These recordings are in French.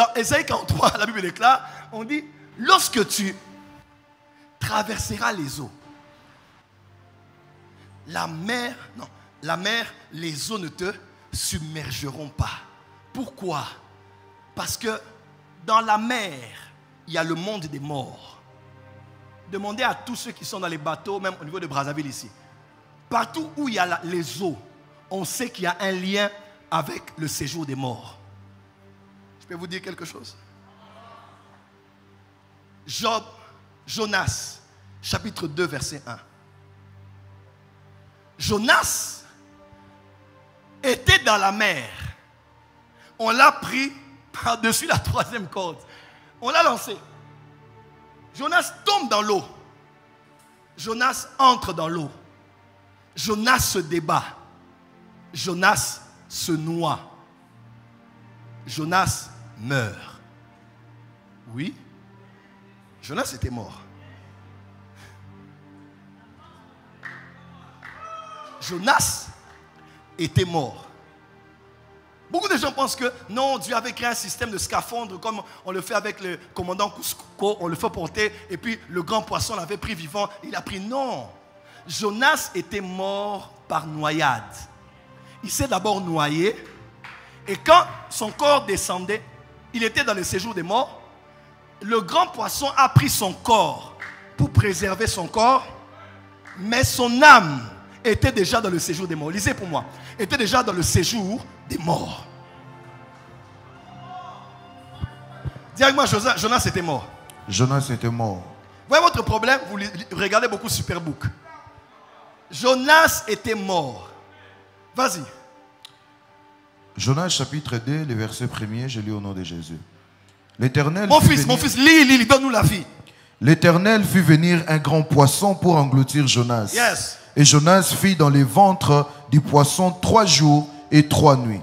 Dans Ésaïe 43, la Bible déclare, on dit, lorsque tu traverseras les eaux, la mer, les eaux ne te submergeront pas. Pourquoi? Parce que dans la mer, il y a le monde des morts. Demandez à tous ceux qui sont dans les bateaux, même au niveau de Brazzaville ici. Partout où il y a les eaux, on sait qu'il y a un lien avec le séjour des morts. Je peux vous dire quelque chose? Jonas, chapitre 2, verset 1. Jonas était dans la mer. On l'a pris par-dessus la troisième corde. On l'a lancé. Jonas tombe dans l'eau. Jonas entre dans l'eau. Jonas se débat. Jonas se noie. Jonas meurt. Oui, Jonas était mort. Jonas était mort. Beaucoup de gens pensent que non, Dieu avait créé un système de scaphandre comme on le fait avec le commandant Cusco, on le fait porter et puis le grand poisson l'avait pris vivant, il a pris. Non, Jonas était mort par noyade. Il s'est d'abord noyé et quand son corps descendait, il était dans le séjour des morts. Le grand poisson a pris son corps pour préserver son corps, mais son âme était déjà dans le séjour des morts. Lisez pour moi. Était déjà dans le séjour des morts. Dis avec moi, Jonas était mort. Jonas était mort. Voyez votre problème, vous regardez beaucoup Superbook. Jonas était mort. Vas-y. Jonas chapitre 2, le verset 1er, je lis au nom de Jésus. L'Éternel. Mon fils, lis, donne-nous la vie. L'Éternel fit venir un grand poisson pour engloutir Jonas. Yes. Et Jonas fit dans les ventres du poisson 3 jours et 3 nuits.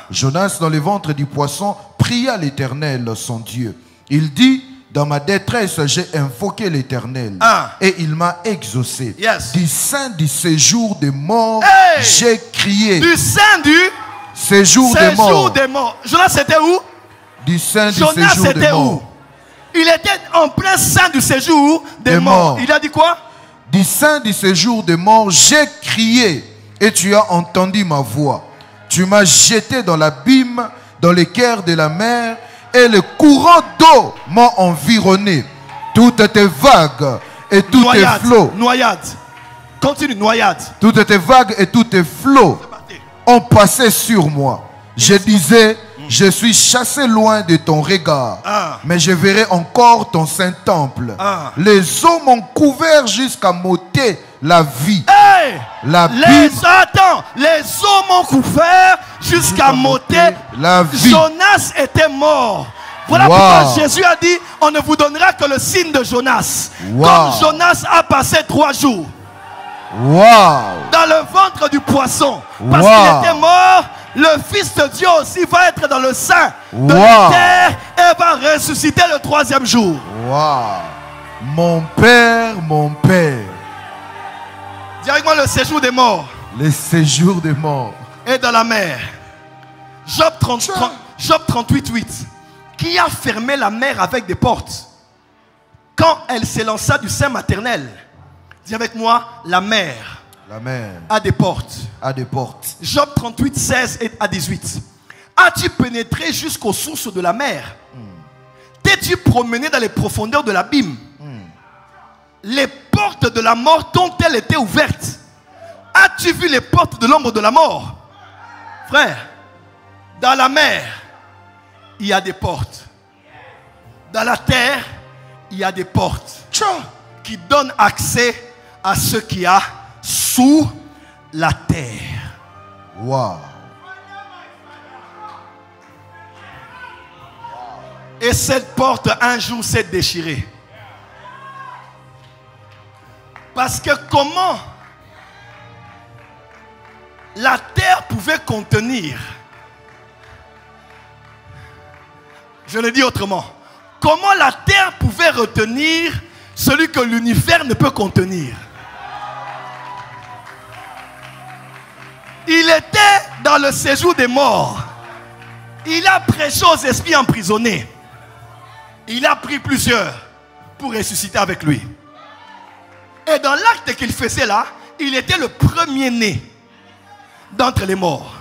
Jonas, dans les ventres du poisson, pria l'Éternel, son Dieu. Il dit, dans ma détresse, j'ai invoqué l'Éternel. Et il m'a exaucé. Yes. Du sein du séjour des morts, j'ai crié. Du sein du séjour des morts. Jonas, c'était où? Du sein du séjour des morts. Il était en plein sein du séjour des morts. Il a dit quoi? Du sein du séjour des morts, j'ai crié et tu as entendu ma voix. Tu m'as jeté dans l'abîme, dans les caires de la mer et le courant d'eau m'a environné. Toutes tes vagues et tous tes flots. Noyade. Continue, noyade. Toutes tes vagues et tous tes flots ont passé sur moi. Je disais, je suis chassé loin de ton regard, mais je verrai encore ton saint temple. Les eaux m'ont couvert jusqu'à m'ôter la vie. Attends, les eaux m'ont couvert jusqu'à m'ôter la vie. Jonas était mort. Voilà pourquoi Jésus a dit, on ne vous donnera que le signe de Jonas. Comme Jonas a passé 3 jours dans le ventre du poisson, parce qu'il était mort. Le Fils de Dieu aussi va être dans le sein de la terre et va ressusciter le 3e jour. Mon Père, mon Père. Dis avec moi, le séjour des morts. Le séjour des morts. Et dans la mer. Job 38:8. Qui a fermé la mer avec des portes quand elle s'élança du sein maternel? Dis avec moi, la mer. La mer a des portes. A des portes. Job 38:16-18. As-tu pénétré jusqu'aux sources de la mer? T'es-tu promené dans les profondeurs de l'abîme? Les portes de la mort t'ont-elles été ouvertes? As-tu vu les portes de l'ombre de la mort? Frère, dans la mer, il y a des portes. Dans la terre, il y a des portes qui donnent accès à ce qu'il y a sous la terre. Et cette porte un jour s'est déchirée. Parce que comment la terre pouvait contenir, je le dis autrement, comment la terre pouvait retenir celui que l'univers ne peut contenir? Il était dans le séjour des morts. Il a prêché aux esprits emprisonnés. Il a pris plusieurs pour ressusciter avec lui. Et dans l'acte qu'il faisait là, il était le premier-né d'entre les morts.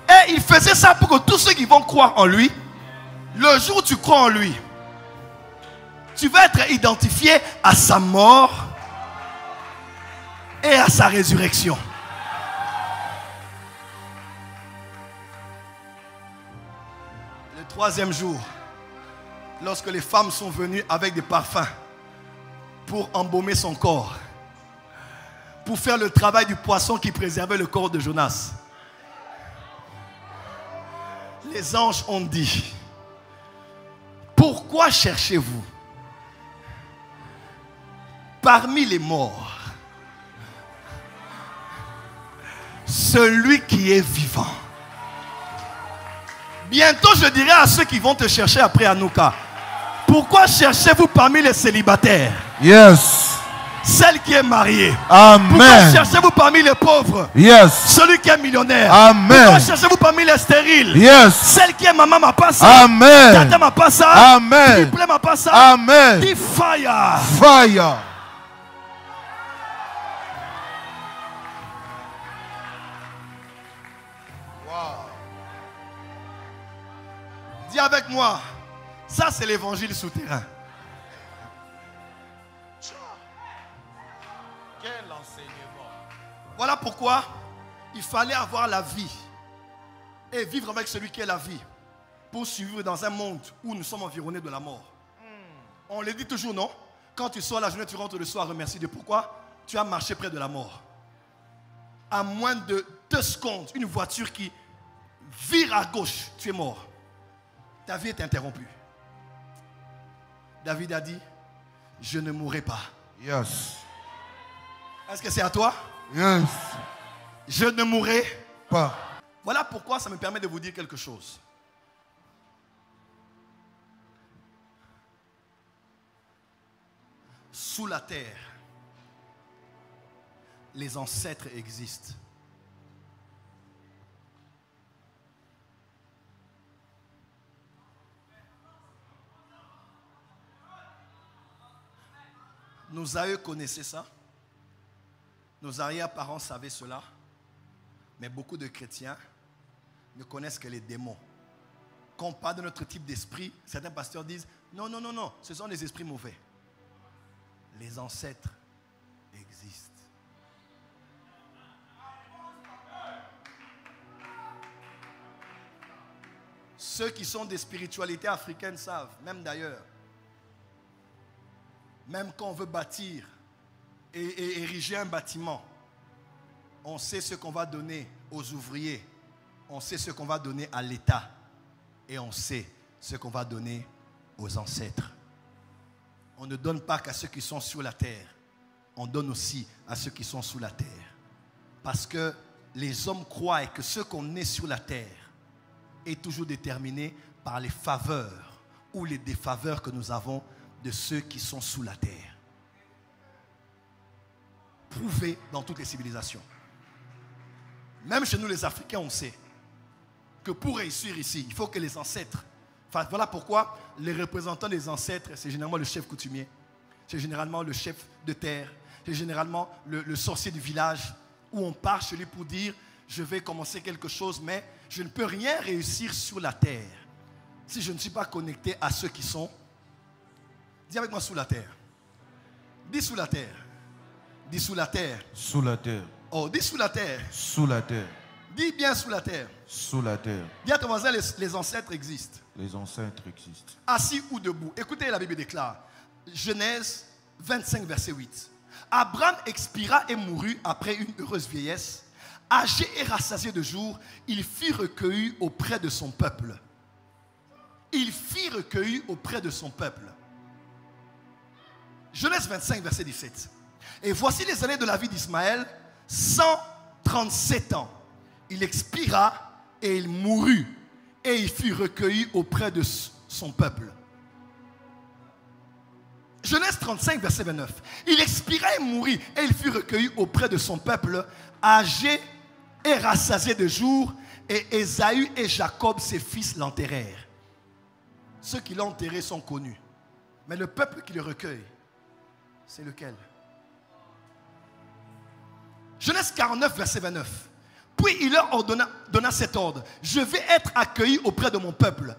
Et il faisait ça pour que tous ceux qui vont croire en lui, le jour où tu crois en lui, tu vas être identifié à sa mort et à sa résurrection. Le troisième jour, lorsque les femmes sont venues avec des parfums pour embaumer son corps, pour faire le travail du poisson qui préservait le corps de Jonas, les anges ont dit: pourquoi cherchez-vous parmi les morts celui qui est vivant? Bientôt je dirai à ceux qui vont te chercher après Hanouka: pourquoi cherchez-vous parmi les célibataires? Yes. Celle qui est mariée. Amen. Pourquoi cherchez-vous parmi les pauvres? Yes. Celui qui est millionnaire. Amen. Pourquoi cherchez-vous parmi les stériles? Yes. Celle qui est maman m'a pas ça. Amen. Tata m'a pas ça. Amen. Triple m'a pas ça. Amen. Dis fire. Fire. Dis avec moi, ça c'est l'évangile souterrain. Quel enseignement. Voilà pourquoi il fallait avoir la vie et vivre avec celui qui est la vie pour survivre dans un monde où nous sommes environnés de la mort. On le dit toujours, non? Quand tu sors la journée, tu rentres le soir, remercie Dieu. Pourquoi? Tu as marché près de la mort. À moins de 2 secondes, une voiture qui vire à gauche, tu es mort. Ta vie est interrompue. David a dit: je ne mourrai pas. Yes. Est-ce que c'est à toi? Yes. Je ne mourrai pas. Voilà pourquoi ça me permet de vous dire quelque chose. Sous la terre, les ancêtres existent. Nos aïeux connaissaient ça. Nos arrière-parents savaient cela. Mais beaucoup de chrétiens ne connaissent que les démons. Quand on parle de notre type d'esprit, certains pasteurs disent: non, non, non, non, ce sont des esprits mauvais. Les ancêtres existent. Ceux qui sont des spiritualités africaines savent, même d'ailleurs. Même quand on veut bâtir et ériger un bâtiment, on sait ce qu'on va donner aux ouvriers, on sait ce qu'on va donner à l'État et on sait ce qu'on va donner aux ancêtres. On ne donne pas qu'à ceux qui sont sur la terre, on donne aussi à ceux qui sont sous la terre. Parce que les hommes croient que ce qu'on est sur la terre est toujours déterminé par les faveurs ou les défaveurs que nous avons de ceux qui sont sous la terre. Prouvé dans toutes les civilisations. Même chez nous les Africains, on sait que pour réussir ici, il faut que les ancêtres... Enfin, voilà pourquoi les représentants des ancêtres, c'est généralement le chef coutumier, c'est généralement le chef de terre, c'est généralement le sorcier du village, où on part chez lui pour dire: je vais commencer quelque chose, mais je ne peux rien réussir sur la terre si je ne suis pas connecté à ceux qui sont... Dis avec moi: sous la terre. Dis sous la terre. Dis sous la terre. Sous la terre. Oh, dis sous la terre. Sous la terre. Dis bien sous la terre. Sous la terre. Dis à ton voisin: les ancêtres existent. Les ancêtres existent. Assis ou debout. Écoutez, la Bible déclare. Genèse 25, verset 8. Abraham expira et mourut après une heureuse vieillesse. Âgé et rassasié de jours, il fut recueilli auprès de son peuple. Il fut recueilli auprès de son peuple. Genèse 25, verset 17. Et voici les années de la vie d'Ismaël, 137 ans. Il expira et il mourut. Et il fut recueilli auprès de son peuple. Genèse 35, verset 29. Il expira et mourut. Et il fut recueilli auprès de son peuple, âgé et rassasié de jours. Et Ésaü et Jacob, ses fils, l'enterrèrent. Ceux qui l'ont enterré sont connus. Mais le peuple qui le recueille, c'est lequel? Genèse 49, verset 29. Puis il leur donna cet ordre. Je vais être accueilli auprès de mon peuple.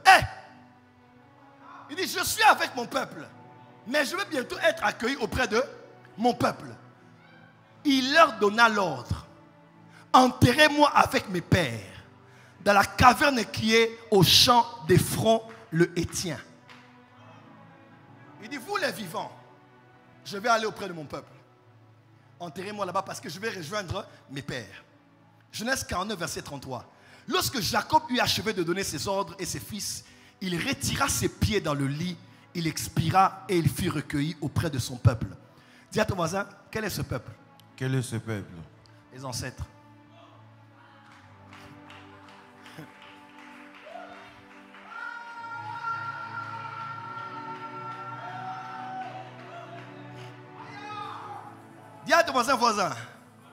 Il dit, je suis avec mon peuple. Mais je vais bientôt être accueilli auprès de mon peuple. Il leur donna l'ordre. Enterrez-moi avec mes pères dans la caverne qui est au champ d'Éphron le Hétien. Il dit, vous les vivants, je vais aller auprès de mon peuple. Enterrez-moi là-bas parce que je vais rejoindre mes pères. Genèse 49, verset 33. Lorsque Jacob eut achevé de donner ses ordres et ses fils, il retira ses pieds dans le lit, il expira et il fut recueilli auprès de son peuple. Dis à ton voisin, quel est ce peuple? Quel est ce peuple? Les ancêtres. Dis à ton voisin.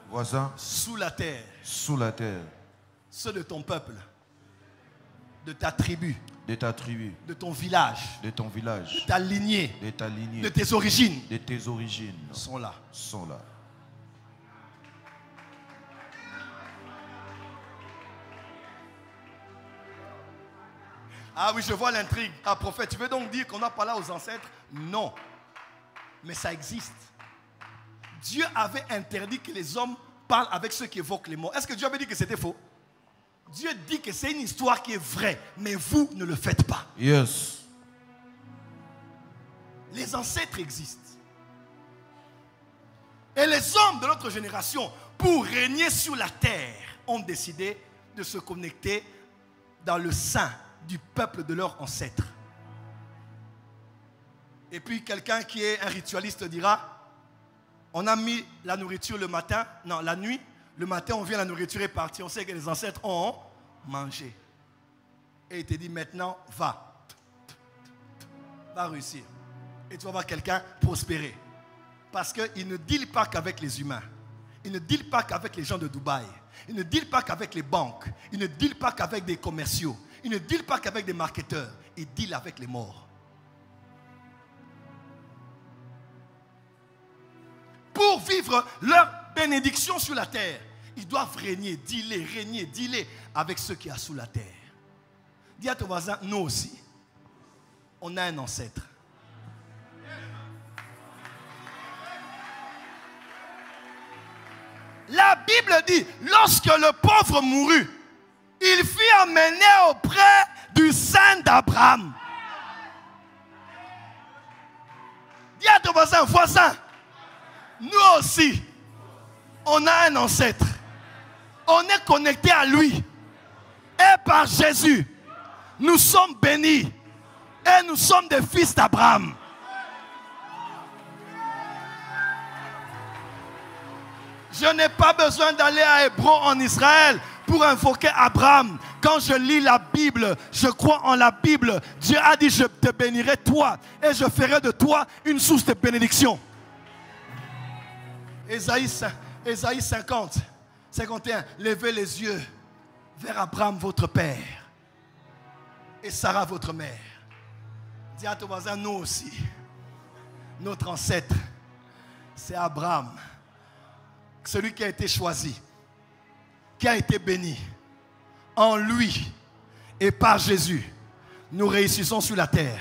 Voisin. Sous la terre. Sous la terre. Ceux de ton peuple. De ta tribu. De ta tribu. De ton village. De ton village. De ta lignée. De ta lignée. De tes origines. De tes origines. Sont là. Sont là. Ah oui, je vois l'intrigue. Ah, prophète, tu veux donc dire qu'on n'a pas là aux ancêtres? Non. Mais ça existe. Dieu avait interdit que les hommes parlent avec ceux qui évoquent les morts. Est-ce que Dieu avait dit que c'était faux? Dieu dit que c'est une histoire qui est vraie, mais vous ne le faites pas. Yes. Les ancêtres existent. Et les hommes de notre génération, pour régner sur la terre, ont décidé de se connecter dans le sein du peuple de leurs ancêtres. Et puis quelqu'un qui est un ritualiste dira, on a mis la nourriture le matin, non, la nuit, le matin on vient, la nourriture est partie, on sait que les ancêtres ont mangé. Et il te dit maintenant, va réussir. Et tu vas voir quelqu'un prospérer. Parce qu'il ne deal pas qu'avec les humains. Il ne deal pas qu'avec les gens de Dubaï. Il ne deal pas qu'avec les banques. Il ne deal pas qu'avec des commerciaux. Il ne deal pas qu'avec des marketeurs. Il deal avec les morts. Pour vivre leur bénédiction sur la terre, ils doivent régner, dealer avec ceux qui sont sous la terre. Dis à ton voisin, nous aussi, on a un ancêtre. La Bible dit, lorsque le pauvre mourut, il fut amené auprès du sein d'Abraham. Dis à ton voisin, nous aussi, on a un ancêtre. On est connecté à lui. Et par Jésus, nous sommes bénis. Et nous sommes des fils d'Abraham. Je n'ai pas besoin d'aller à Hébron en Israël pour invoquer Abraham. Quand je lis la Bible, je crois en la Bible. Dieu a dit, je te bénirai toi et je ferai de toi une source de bénédiction. Ésaïe 50, 51. Levez les yeux vers Abraham, votre père, et Sarah, votre mère. Dis à ton voisin, nous aussi, notre ancêtre, c'est Abraham. Celui qui a été choisi, qui a été béni. En lui et par Jésus, nous réussissons sur la terre.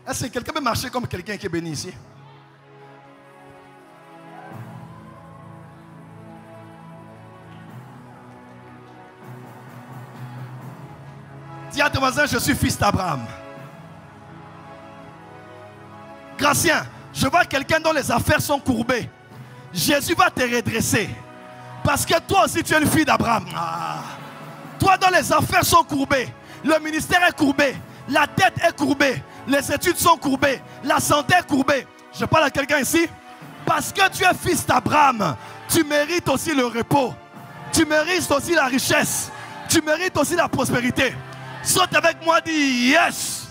Est-ce que quelqu'un peut marcher comme quelqu'un qui est béni ici? Dis à ton voisin, je suis fils d'Abraham. Gratien, je vois quelqu'un dont les affaires sont courbées. Jésus va te redresser. Parce que toi aussi tu es une fille d'Abraham. Toi dont les affaires sont courbées, le ministère est courbé, la tête est courbée, les études sont courbées, la santé est courbée. Je parle à quelqu'un ici. Parce que tu es fils d'Abraham, tu mérites aussi le repos. Tu mérites aussi la richesse. Tu mérites aussi la prospérité. Saute avec moi, dis yes.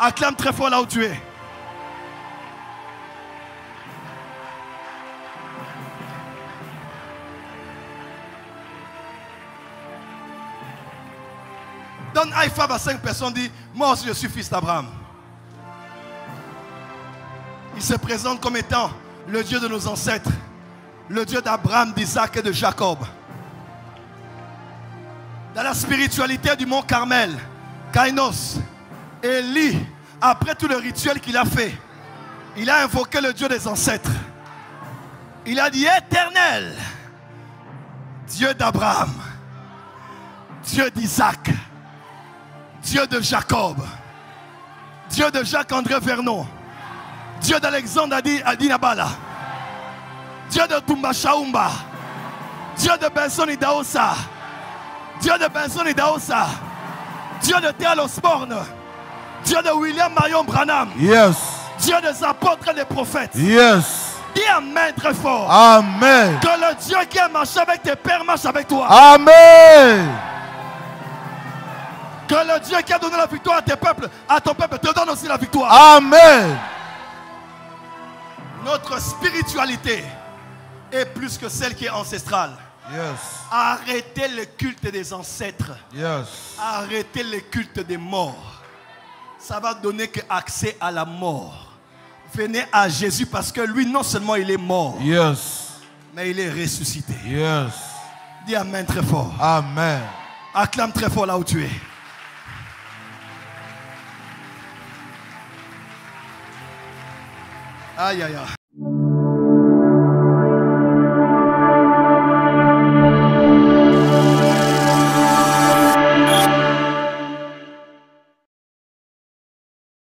Acclame très fort là où tu es. high five à 5 personnes, dit, moi aussi je suis fils d'Abraham. Il se présente comme étant le Dieu de nos ancêtres, le Dieu d'Abraham, d'Isaac et de Jacob. Dans la spiritualité du mont Carmel, Kainos, Élie, après tout le rituel qu'il a fait, il a invoqué le Dieu des ancêtres. Il a dit, Éternel, Dieu d'Abraham, Dieu d'Isaac, Dieu de Jacob, Dieu de Jacques-André Vernon, Dieu d'Alexandre Adinabala, Dieu de Tumba Shaumba, Dieu de Benson Idaosa, Dieu de Benson Idaosa, Dieu de Théal Osborne, Dieu de William Marion Branham, Yes. Dieu des apôtres et des prophètes. Yes. Dis Amen très fort. Amen. Que le Dieu qui a marché avec tes pères marche avec toi. Amen. Que le Dieu qui a donné la victoire à ton peuple te donne aussi la victoire. Amen. Notre spiritualité est plus que celle qui est ancestrale. Yes. Arrêtez le culte des ancêtres. Yes. Arrêtez le culte des morts. Ça va donner accès à la mort. Venez à Jésus parce que lui, non seulement il est mort, Yes. mais il est ressuscité. Yes. Dis Amen très fort. Amen. Acclame très fort là où tu es. Aïe, aïe, aïe.